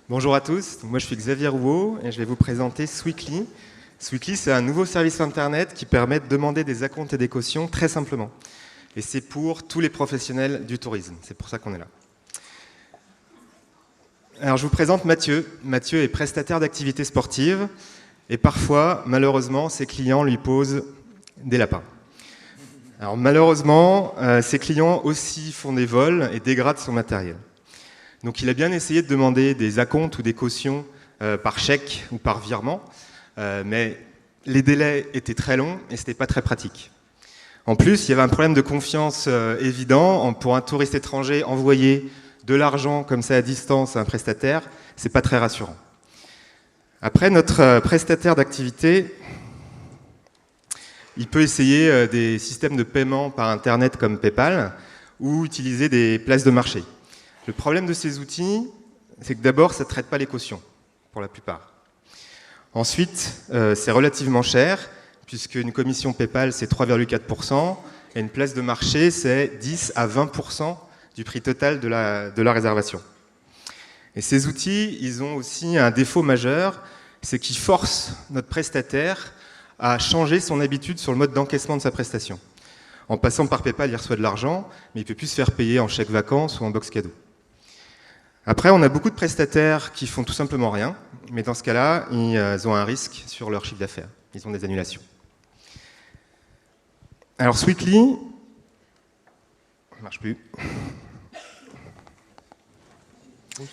Bonjour à tous, moi je suis Xavier Rouault et je vais vous présenter Sweekly. Sweekly, c'est un nouveau service internet qui permet de demander des acomptes et des cautions très simplement. Et c'est pour tous les professionnels du tourisme, c'est pour ça qu'on est là. Alors je vous présente Mathieu. Mathieu est prestataire d'activités sportives et parfois, malheureusement, ses clients lui posent des lapins. Alors malheureusement, ses clients aussi font des vols et dégradent son matériel. Donc il a bien essayé de demander des acomptes ou des cautions par chèque ou par virement, mais les délais étaient très longs et ce n'était pas très pratique. En plus, il y avait un problème de confiance évident. Pour un touriste étranger, envoyer de l'argent comme ça à distance à un prestataire, c'est pas très rassurant. Après, notre prestataire d'activité, il peut essayer des systèmes de paiement par Internet comme PayPal ou utiliser des places de marché. Le problème de ces outils, c'est que d'abord, ça ne traite pas les cautions, pour la plupart. Ensuite, c'est relativement cher, puisque une commission PayPal, c'est 3,4%, et une place de marché, c'est 10 à 20% du prix total de la réservation. Et ces outils, ils ont aussi un défaut majeur, c'est qu'ils forcent notre prestataire à changer son habitude sur le mode d'encaissement de sa prestation. En passant par PayPal, il reçoit de l'argent, mais il ne peut plus se faire payer en chèque vacances ou en box cadeau. Après, on a beaucoup de prestataires qui font tout simplement rien, mais dans ce cas-là, ils ont un risque sur leur chiffre d'affaires. Ils ont des annulations. Alors, Sweekly, ça ne marche plus.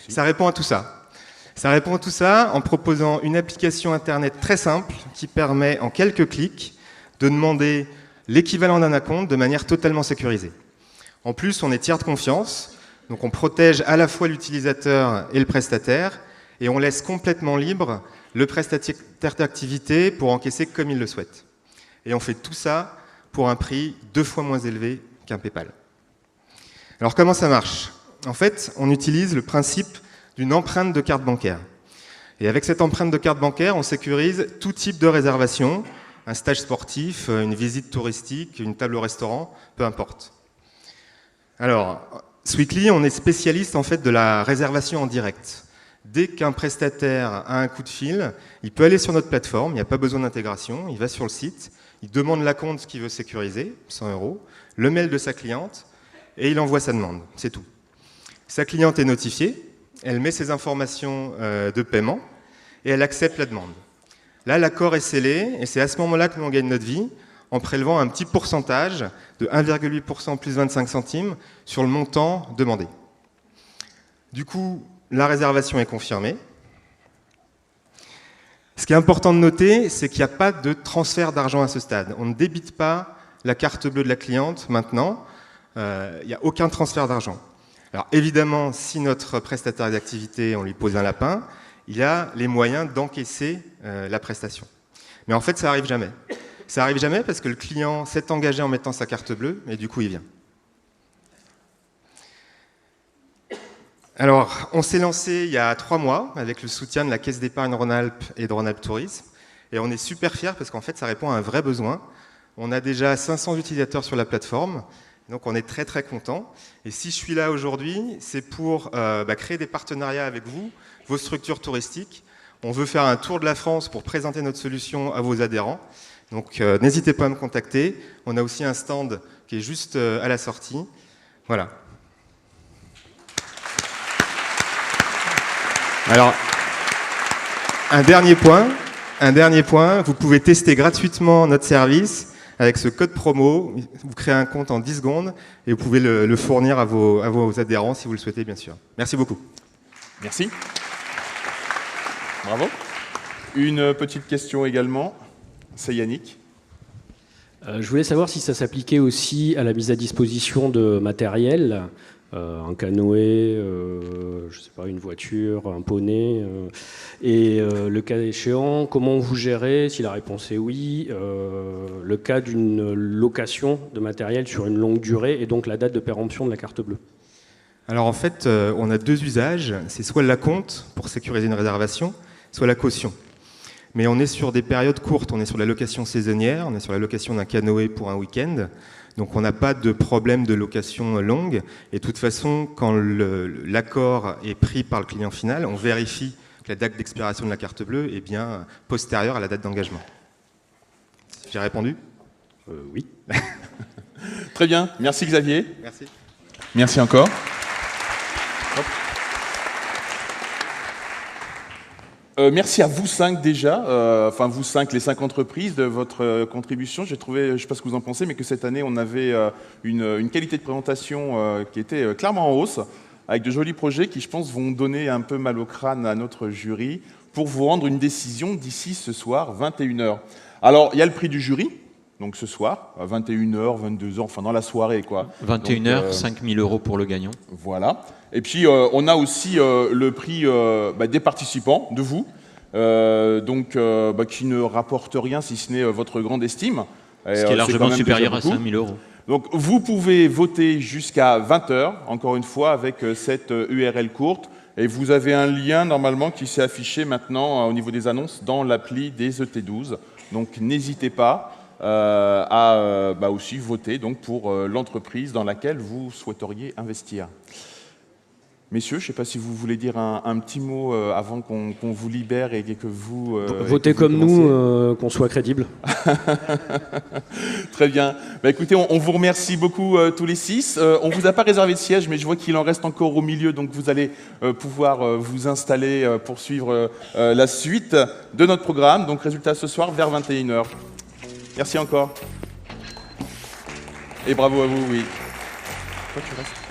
Ça répond à tout ça. Ça répond à tout ça en proposant une application Internet très simple qui permet, en quelques clics, de demander l'équivalent d'un acompte de manière totalement sécurisée. En plus, on est tiers de confiance. Donc on protège à la fois l'utilisateur et le prestataire, et on laisse complètement libre le prestataire d'activité pour encaisser comme il le souhaite. Et on fait tout ça pour un prix 2 fois moins élevé qu'un PayPal. Alors comment ça marche? En fait, on utilise le principe d'une empreinte de carte bancaire. Et avec cette empreinte de carte bancaire, on sécurise tout type de réservation, un stage sportif, une visite touristique, une table au restaurant, peu importe. Alors, Sweekly, on est spécialiste en fait de la réservation en direct. Dès qu'un prestataire a un coup de fil, il peut aller sur notre plateforme, il n'y a pas besoin d'intégration, il va sur le site, il demande l'acompte qu'il veut sécuriser, 100 €, le mail de sa cliente, et il envoie sa demande, c'est tout. Sa cliente est notifiée, elle met ses informations de paiement, et elle accepte la demande. Là, l'accord est scellé, et c'est à ce moment-là que nous on gagne notre vie, en prélevant un petit pourcentage de 1,8% plus 25 centimes sur le montant demandé. Du coup, la réservation est confirmée. Ce qui est important de noter, c'est qu'il n'y a pas de transfert d'argent à ce stade. On ne débite pas la carte bleue de la cliente maintenant. Il n'y a aucun transfert d'argent. Alors évidemment, si notre prestataire d'activité, on lui pose un lapin, il a les moyens d'encaisser la prestation. Mais en fait, ça n'arrive jamais. Ça n'arrive jamais parce que le client s'est engagé en mettant sa carte bleue, et du coup, il vient. Alors, on s'est lancé il y a 3 mois avec le soutien de la Caisse d'épargne Rhône-Alpes et de Rhône-Alpes Tourisme. Et on est super fiers parce qu'en fait, ça répond à un vrai besoin. On a déjà 500 utilisateurs sur la plateforme, donc on est très très contents. Et si je suis là aujourd'hui, c'est pour créer des partenariats avec vous, vos structures touristiques. On veut faire un tour de la France pour présenter notre solution à vos adhérents. Donc n'hésitez pas à me contacter. On a aussi un stand qui est juste à la sortie. Voilà. Alors, un dernier point, vous pouvez tester gratuitement notre service avec ce code promo. Vous créez un compte en 10 secondes et vous pouvez le fournir à vos adhérents si vous le souhaitez, bien sûr. Merci beaucoup. Merci. Bravo. Une petite question également. C'est Yannick. Je voulais savoir si ça s'appliquait aussi à la mise à disposition de matériel, un canoë, je sais pas, une voiture, un poney, et le cas échéant, comment vous gérez, si la réponse est oui, le cas d'une location de matériel sur une longue durée et donc la date de péremption de la carte bleue? Alors en fait, on a 2 usages. C'est soit l'acompte pour sécuriser une réservation, soit la caution. Mais on est sur des périodes courtes, on est sur la location saisonnière, on est sur la location d'un canoë pour un week-end, donc on n'a pas de problème de location longue, et de toute façon, quand l'accord est pris par le client final, on vérifie que la date d'expiration de la carte bleue est bien postérieure à la date d'engagement. J'ai répondu ? Oui. Très bien, merci Xavier. Merci. Merci encore. Merci à vous 5 déjà, enfin vous 5, les 5 entreprises de votre contribution. J'ai trouvé, je ne sais pas ce que vous en pensez, mais que cette année on avait une qualité de présentation qui était clairement en hausse, avec de jolis projets qui je pense vont donner un peu mal au crâne à notre jury pour vous rendre une décision d'ici ce soir, 21h. Alors il y a le prix du jury, donc ce soir, à 21h, 22h, enfin dans la soirée quoi. 21h, 5 000 € pour le gagnant. Voilà. Et puis, on a aussi le prix des participants, de vous, qui ne rapporte rien si ce n'est votre grande estime. Ce qui est largement supérieur à 5 000 €. Donc, vous pouvez voter jusqu'à 20h, encore une fois, avec cette URL courte. Et vous avez un lien, normalement, qui s'est affiché maintenant au niveau des annonces dans l'appli des ET12. Donc, n'hésitez pas à aussi voter donc, pour l'entreprise dans laquelle vous souhaiteriez investir. Messieurs, je ne sais pas si vous voulez dire un petit mot avant qu'on vous libère et que vous... Votez comme nous, qu'on soit crédible. Très bien. Écoutez, on vous remercie beaucoup tous les 6. On ne vous a pas réservé de siège, mais je vois qu'il en reste encore au milieu, donc vous allez pouvoir vous installer pour suivre la suite de notre programme. Donc résultat ce soir vers 21h. Merci encore. Et bravo à vous, oui. Toi, tu restes.